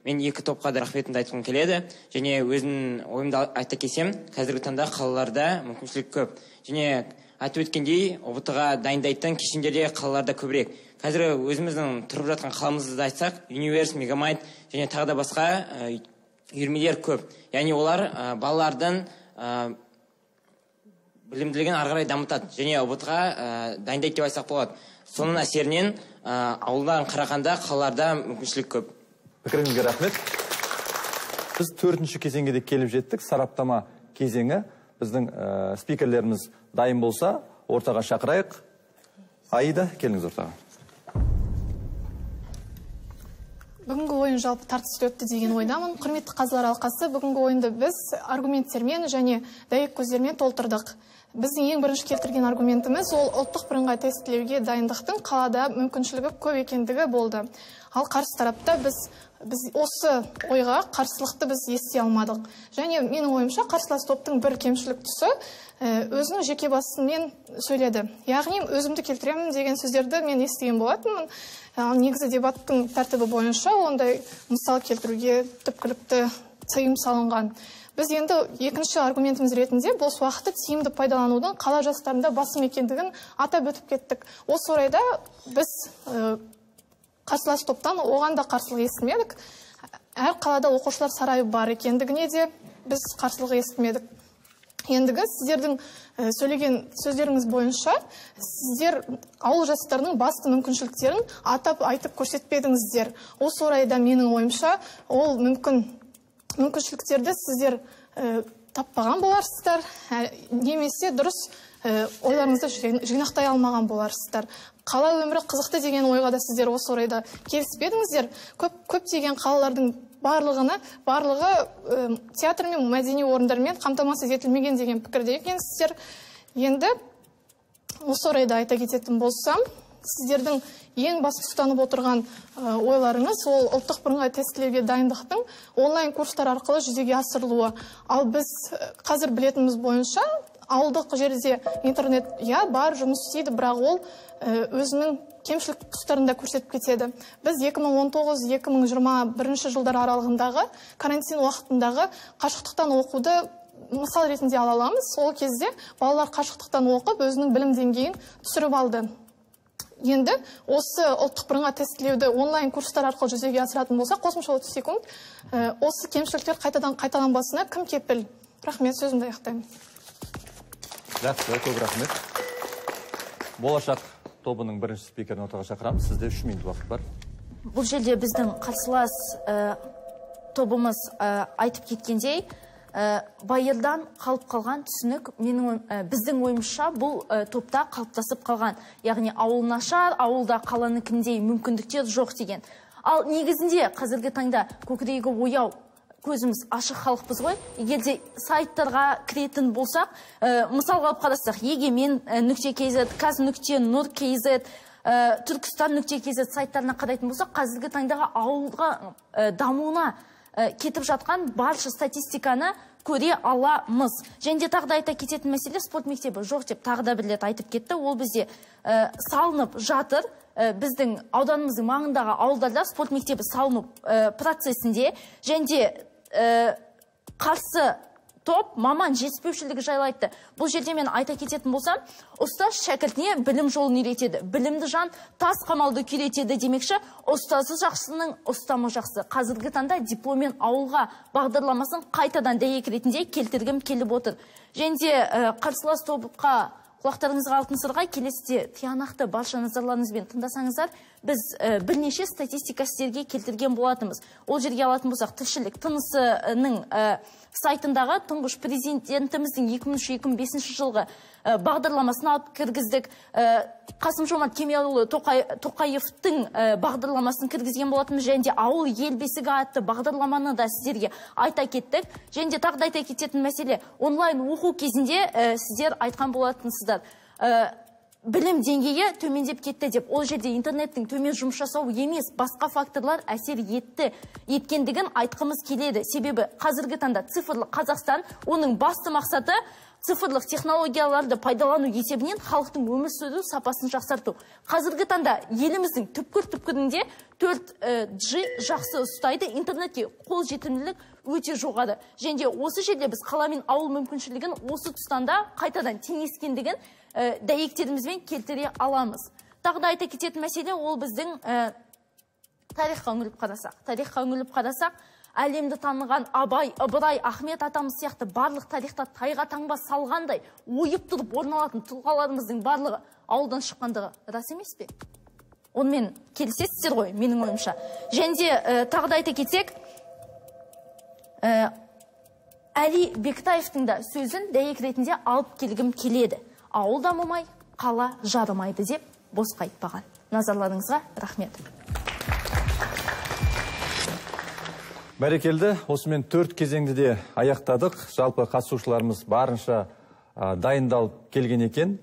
P: Мен екі топқа да рахметімді айтқым келеді. Және өзінің ойымды айта кетсем, қазіргі таңда қалаларда мүмкіншілік көп. Және айтып өткендей, ұбт-ға дайындайтын кешендерде қалаларда көбірек. Қазір өзіміздің тұрып жатқан қаламызды айтсақ, Универс, Мегамайт және тағы да басқа үйірмелер көп. Яғни олар балалардың білімділігін ары қарай дамытады және ұбт-ға дайындайды деп айтсақ болады. Соның әсерінен ауылдан қарағанда қалаларда мүмкіншілік көп.
A: Пікіріңізге рахмет. Біз 4-ші кезеңге де келіп жеттік. Сараптама кезеңі. Біздің спикерлеріміз дайын болса, ортаға шақырайық. Аида, келіңіз ортаға.
C: Бүгінгі ойын жалпы тартысты өтті деген ойдамын. Құрметті қазылар алқасы, бүгінгі ойынды біз аргументтермен және дәйек көздермен толтырдық. Біздің ең бірінші келтірген аргументіміз ол ұлттық бірыңғай тестілеуге дайындықтың қалада мүмкіншілігі көп екендігі болды. Ал қарсы тарапта біз осы ойға қарсылықты біз ести алмадық. Және менің ойымша қарсылас топтың бір кемшілік тұсы өзінің жеке басымен сөйледі. Яғни өзімді келтіремін деген сөздерді мен естіген болатынмын. Негізі дебаттың тәртібі бойынша ондай мысал келтіруге түпкілікті тыйым салынған. Біз енді екінші аргументіміз ретінде бос уақытты тиімді пайдаланудың қала жастарында басым екендігін атап өтіп кеттік. Осы орайда біз қарсылас топтан оған да қарсылық естімедік. Әр қалада оқушылар сарайы бар екендігіне де біз қарсылық естімедік. Ендігі сіздердің сөйлеген сөздеріңіз бойынша сіздер ауыл жастарының басты мүмкіншіліктерін атап айтып көрсетпедіңіздер. Осы орайда менің ойымша ол мүмкіншіліктерді сіздер таппаған боларсыздар, немесе дұрыс ойларыңызды жинақтай алмаған боларсыздар. Қала өмірі қызықты деген ойға да сіздер осы орайда келіспедіңіздер. Көптеген қалалардың барлығы театр мен мәдени орындармен қамтамасыз етілмеген деген пікірде екенсіздер. Енді осы орайда айта кететін болсам, сіздердің ең басты ұстанып отырған ойларыңыз ол ұлттық бірыңғай тестілеуге дайындықтың онлайн курстар арқылы жүзеге асырылуы. Ал біз қазір білетініміз бойынша ауылдық жерде интернет бар, жұмыс істейді, бірақ ол өзінің кемшілік тұстарында көрсетіп кетеді. Біз 2019-2021 жылдар аралығындағы карантин уақытындағы қашықтықтан оқуды мысал ретінде ала аламыз. Ол кезде балалар қашықтықтан оқып, өзінің білім деңгейін түсіріп алды. Енді осы ұлттық бірыңғай тестілеуді онлайн курстар арқылы жүзеге асыратын болса, қосымша 30 секунд, осы кемшіліктер қайтадан қайталанбасына кім кепіл? Рахмет, сөзімді аяқтаймын.
A: Жақсы, көп рахмет. Болашақ тобының бірінші спикерін ортаға шақырамыз. Сізде 3 минут уақыт бар.
B: Бұл жерде біздің қарсылас тобымыз айтып кеткендей, байырдан қалып қалған түсінік біздің ойымызша бұл топта қалыптасып қалған. Яғни ауыл нашар, ауылда қаланыкіндей мүмкіндіктер жоқ деген. Ал негізінде қазіргі таңда көкірегі ояу, көзіміз ашық халықпыз ғой. Егерде сайттарға кіретін болсақ, мысалға алып қарасақ, егемен.kz, kaz.nur.kz, turkistan.kz сайттарына қарайтын болсақ, қазіргі таңдағы ауылға дамуына кетіп жатқан барша статистиканы көре аламыз. Және тағы да айта кететін мәселе, спорт мектебі жоқ деп тағы да бір рет айтып кетті. Ол бізде салынып жатыр. Біздің ауданымыздың маңындағы ауылдарда спорт мектебі салыну процесінде. Және қарсы топ маман жетіспеушілігі жайлы айтты. Бұл жерде мен айта кететін болсам, ұстаз шәкіртіне білім жолын үйретеді. Білімді жан тас қамалды күйретеді демекші, ұстазы жақсының ұстамы жақсы. Қазіргі таңда дипломмен ауылға бағдарламасын қайтадан дәйек ретінде келтіргім келіп отыр. Және қарсылас тобқа құлақтарыңызға алтын сырға, келесіде тиянақты барша назарларыңызбен тыңдасаңыздар, біз бірнеше статистика сіздерге келтірген болатынбыз. Ол жерге алатын болсақ, тіршілік тынысының сайтындағы тұңғыш президентіміздің 2003-2005 жылғы бағдарламасын алып кіргіздік. Қасым-Жомарт Кемелұлы Тоқаевтың бағдарламасын кіргізген болатынбыз. Және ауыл ел бесігі атты бағдарламаны да сіздерге айта кеттік. Және тағы да айта кететін мәселе, онлайн оқу кезінде сіздер айтқан болатынсыздар. білім деңгейі төмендеп кетті деп. Ол жерде интернеттің төмен жұмыс жасауы емес, басқа факторлар әсер еткендігін айтқымыз келеді. Себебі қазіргі таңда цифрлы Қазақстан, оның басты мақсаты цифрлық технологияларды пайдалану есебінен халықтың өмір сүру сапасын жақсарту. Қазіргі таңда еліміздің түпкір-түпкірінде 4G жақсы ұстайды, интернетке қол жетімділік өте жоғары. Және осы жерде біз қала мен ауыл мүмкіншілігін осы тұстанда қайтадан теңескендігін дәйектерімізбен келтіре аламыз. Тағы да айта кететін мәселе ол біздің тарихқа үңіліп қарасақ, әлемді таныған Абай, Ыбырай, Ахмет атамыз сияқты барлық тарихта тайға таңба салғандай ойып тұрып орналатын тұлғаларымыздың барлығы ауылдан шыққандығы рас емес пе? Онымен келісесіздер ғой, менің ойымша. Және де тағы да айта кетсек, Әли Бектаевтың да сөзін дәйек ретінде алып келгім келеді. Ауыл дамымай, қала жарымайды деп босқа айтпаған. Назарларыңызға рахмет.
A: Бәрекелді, осымен 4 кезеңді де аяқтадық. Жалпы қатысушыларымыз барынша дайындалып келген екен.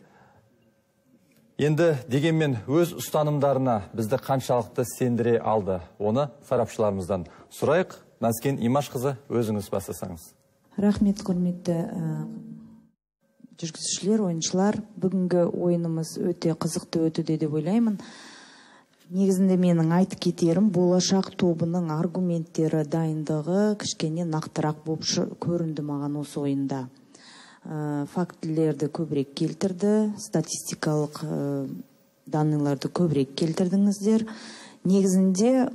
A: Енді дегенмен өз ұстанымдарына бізді қаншалықты сендіре алды, оны сарапшыларымыздан сұрайық. Назкен Имашқызы, өзіңіз бастасаңыз.
Q: Рахмет, құрметті жүргізушілер, ойыншылар. Бүгінгі ойынымыз өте қызықты өтуде деп ойлаймын. Негізінде менің айтып кетерім, болашақ тобының аргументтері дайындығы кішкене нақтырақ болып көрінді маған осы ойында. Фактілерді көбірек келтірді, статистикалық данныйларды көбірек келтірдіңіздер. Негізінде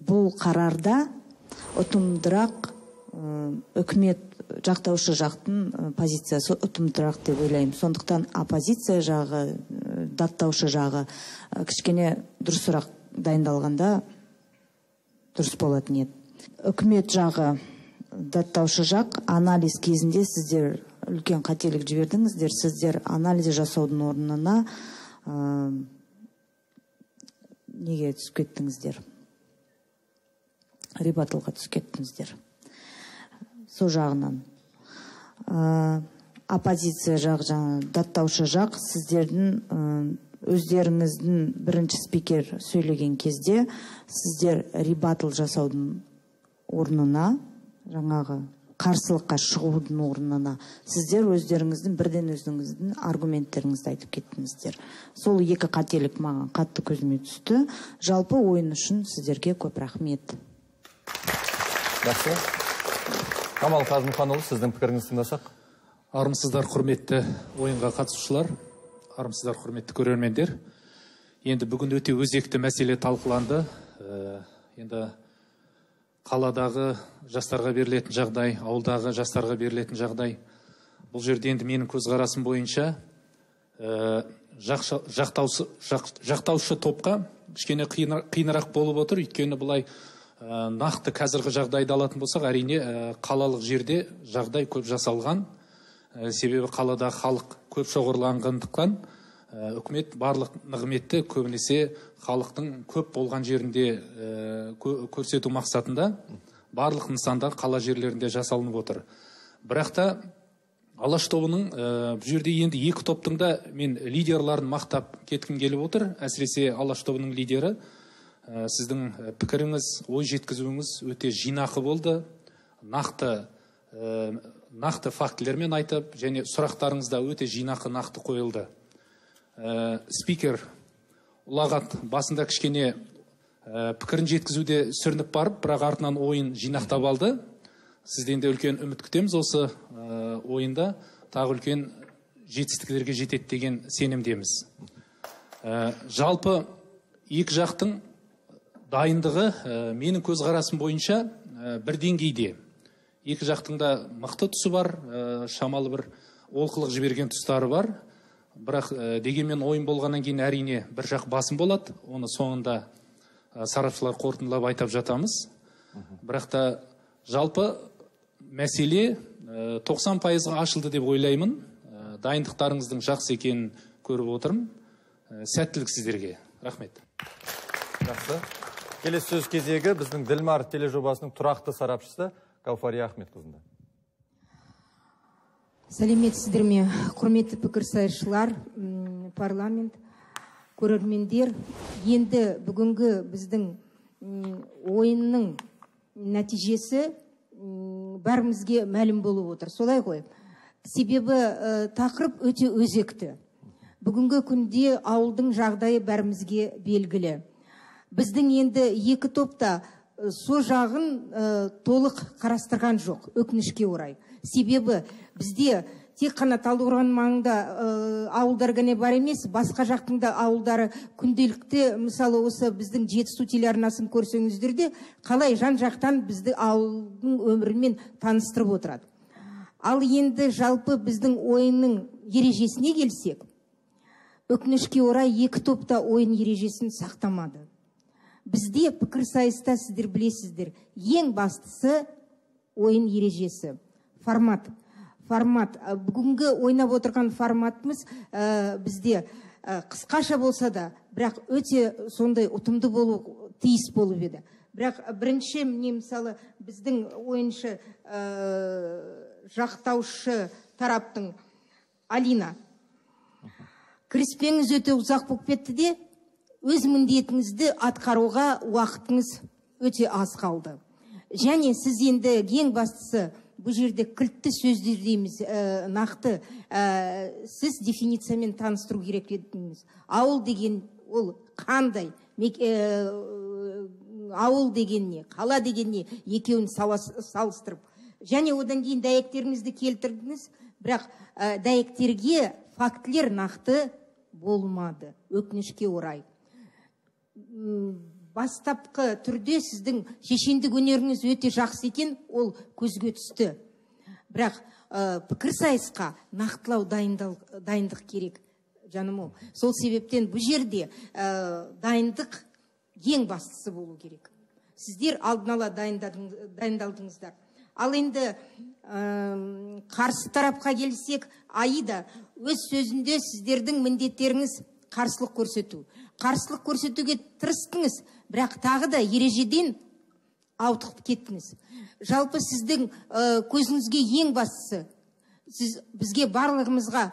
Q: бұл қарарда ұтымдырақ үкімет жақтаушы жақтың позициясы ұтымдырақ деп ойлаймын. Сондықтан оппозиция жағы, даттаушы жағы кішкене дұрысырақ дайындалғанда дұрыс болатын еді. Үкімет жағы, даттаушы жақ анализ кезінде сіздер үлкен қателік жібердіңіздер. Сіздер анализ жасаудың орнына неге түсіп кеттіңіздер? Ребатылға түсіп кеттіңіздер. Сол жағынан. Оппозиция жақ, даттаушы жақ, сіздердің өздеріңіздің бірінші спикер сөйлеген кезде сіздер ребатыл жасаудың орнына, жаңағы қарсылыққа шығудың орнына сіздер өздеріңіздің бірден өзіңіздің аргументтеріңізді айтып кеттіңіздер. Сол екі қателік маған қатты көзіме түсті. Жалпы ойын үшін сіздерге көп рахмет.
A: Жақсы. Камал Қазымханұлы, сіздің пікіріңізді тыңдасақ.
R: Армысыздар, құрметті ойынға қатысушылар, армысыздар, құрметті көрермендер. Енді бүгін өте өзекті мәселе талқыланды. Енді қаладағы жастарға берілетін жағдай, ауылдағы жастарға берілетін жағдай. Бұл жерде енді менің көзқарасым бойынша жақтаушы топқа кішкене қиынырақ болып отыр. Өйткені бұлай нақты қазіргі жағдайды алатын болсақ, әрине қалалық жерде жағдай көп жасалған. Себебі қалада халық көп шоғырланғандықтан үкімет барлық нығметті көбінесе халықтың көп болған жерінде көрсету мақсатында барлық нысандар қала жерлерінде жасалынып отыр. Бірақ та Алаш тобының бұл жерде енді екі топтың да мен лидерларын мақтап кеткім келіп отыр. Әсіресе Алаш тобының лидері. Сіздің пікіріңіз, ой жеткізуіңіз өте жинақы болды. Нақты фактілермен айтып, және сұрақтарыңыз да өте жинақы, нақты қойылды. Спикер ұлағат басында кішкене пікірін жеткізуде сүрініп барып, бірақ артынан ойын жинақтап алды. Сізден де үлкен үміт күтеміз осы ойында. Тағы үлкен жетістіктерге жетеді деген сенімдеміз. Жалпы екі жақтың дайындығы менің көзқарасым бойынша бір деңгейде. Екі жақтың да мықты тұсы бар, шамалы бір олқылық жіберген тұстары бар. Бірақ дегенмен ойын болғаннан кейін әрине бір жақ басым болады. Оны соңында сарапшылар қорытындылап айтып жатамыз. Бірақ та жалпы мәселе 90%-ға ашылды деп ойлаймын. Дайындықтарыңыздың жақсы екенін көріп отырмын. Сәттілік сіздерге. Рахмет.
A: Жақсы. Келесі сөз кезегі біздің Ділмар тележобасының тұрақты сарапшысы Гауфария Ахметқызында.
S: Сәлеметсіздер ме, құрметті пікірсайысшылар, парламент, көрермендер. Енді бүгінгі біздің ойынның нәтижесі бәрімізге мәлім болып отыр. Солай ғой. Себебі тақырып өте өзекті. Бүгінгі күнде ауылдың жағдайы бәрімізге белгілі. Біздің енді екі топта со жағын толық қарастырған жоқ, өкінішке орай. Себебі бізде тек қана Талдықорған маңында ауылдар ғана бар емес, басқа жақтың да ауылдары күнделікті, мысалы осы біздің Жетісу телеарнасын көрсеңіздер де, қалай жан-жақтан бізді ауылдың өмірімен таныстырып отырады. Ал енді жалпы біздің ойынның ережесіне келсек, өкінішке орай екі топта ойын ережесін сақтамады. Бізде пікірсайыста сіздер білесіздер, ең бастысы ойын ережесі. Формат. Бүгінгі ойнап отырған форматымыз бізде қысқаша болса да, бірақ өте сондай ұтымды болу тиіс болып еді. Бірақ бірінші мысалы біздің ойыншы жақтаушы тараптың Алина. Кіріспеңіз өте ұзақ болып кетті де, өз міндетіңізді атқаруға уақытыңыз өте аз қалды. Және сіз енді ең бастысы бұл жерде кілтті сөздер дейміз, нақты сіз дефинициямен таныстыру керек едіңіз. Ауыл деген ол қандай, ауыл деген не, қала деген не, екеуін салыстырып. Және одан кейін дәйектеріңізді келтірдіңіз, бірақ дәйектерге фактілер нақты болмады, өкінішке орай. Бастапқы түрде сіздің шешендік өнеріңіз өте жақсы екен, ол көзге түсті. Бірақ пікірсайысқа нақтылау дайындық керек, жаным. Сол себептен бұл жерде дайындық ең бастысы болу керек. Сіздер алдын ала дайындалдыңыздар. Ал енді қарсы тарапқа келсек, Аида өз сөзінде сіздердің міндеттеріңіз қарсылық көрсету. Қарсылық көрсетуге тырыстыңыз, бірақ тағы да ережеден ауытқып кеттіңіз. Жалпы сіздің көзіңізге ең бастысы, сіз бізге барлығымызға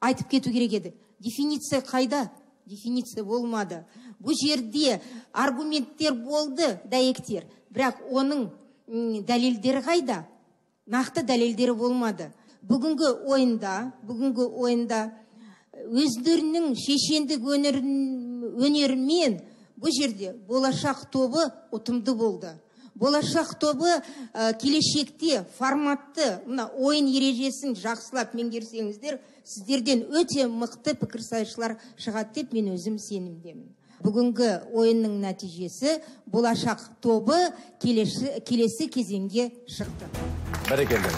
S: айтып кету керек еді. Дефиниция қайда? Дефиниция болмады. Бұл жерде аргументтер болды, дәйектер, бірақ оның дәлелдері қайда? Нақты дәлелдері болмады. Бүгінгі ойында өздерінің шешендік өнерімен бұл жерде болашақ тобы ұтымды болды. Болашақ тобы келешекте форматты ойын ережесін жақсылап меңгерсеңіздер, сіздерден өте мықты пікірсайысшылар шығады деп мен өзім сенімдемін. Бүгінгі ойынның нәтижесі болашақ тобы келесі кезеңге шықты.
A: Бәрекелді.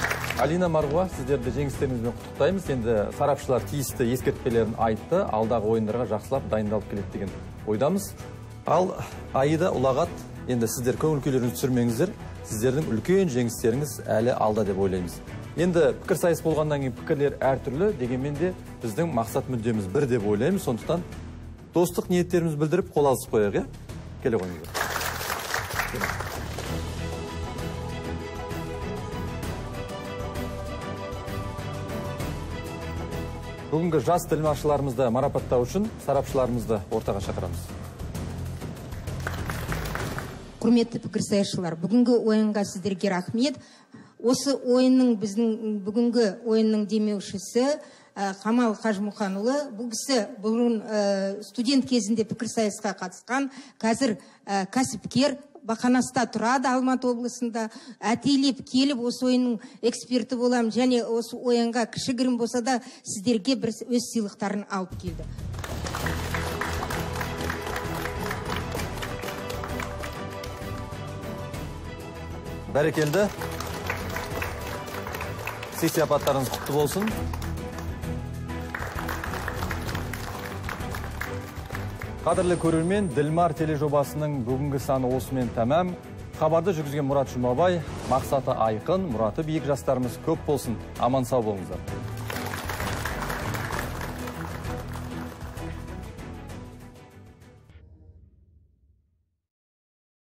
A: Алина, Марғуа, сіздерді жеңістеріңізбен құттықтаймыз. Енді сарапшылар тиісті ескертпелерін айтты, алдағы ойындарға жақсылап дайындалып келеді деген ойдамыз. Ал Аида, Ұлағат, енді сіздер көңіл күйлеріңізді түсірмеңіздер, сіздердің үлкен жеңістеріңіз әлі алда деп ойлаймыз. Енді пікірсайыс болғаннан кейін пікірлер әртүрлі, дегенмен де біздің мақсат мүддеміз бір деп ойлаймыз. Сондықтан достық ниеттеріміз білдіріп қол алысып қояйық, келе қойыңыздар. Бүгінгі жас тілмашыларымызды марапаттау үшін сарапшыларымызды ортаға шақырамыз.
S: Құрметті пікірсайысшылар, бүгінгі ойынға сіздерге рахмет. Осы ойынның біздің бүгінгі ойынның демеушісі Қамал Қажымұханұлы. Бұл кісі бұрын студент кезінде пікірсайысқа қатысқан, қазір кәсіпкер, Бақанаста тұрады, Алматы облысында. Әтейлеп келіп осы ойынның эксперті болам, және осы ойынға кішігірім болса да сіздерге бір өз сыйлықтарын алып келді.
A: Бәрекелді. Сый-сияпаттарыңыз құтты болсын. Қадірлі көрермен, Ділмар тележобасының бүгінгі саны осымен тәмам. Хабарды жүргізген Мұрат Жұмабай, мақсаты айқын, мұраты биік жастарымыз көп болсын. Аман сау болыңыздар.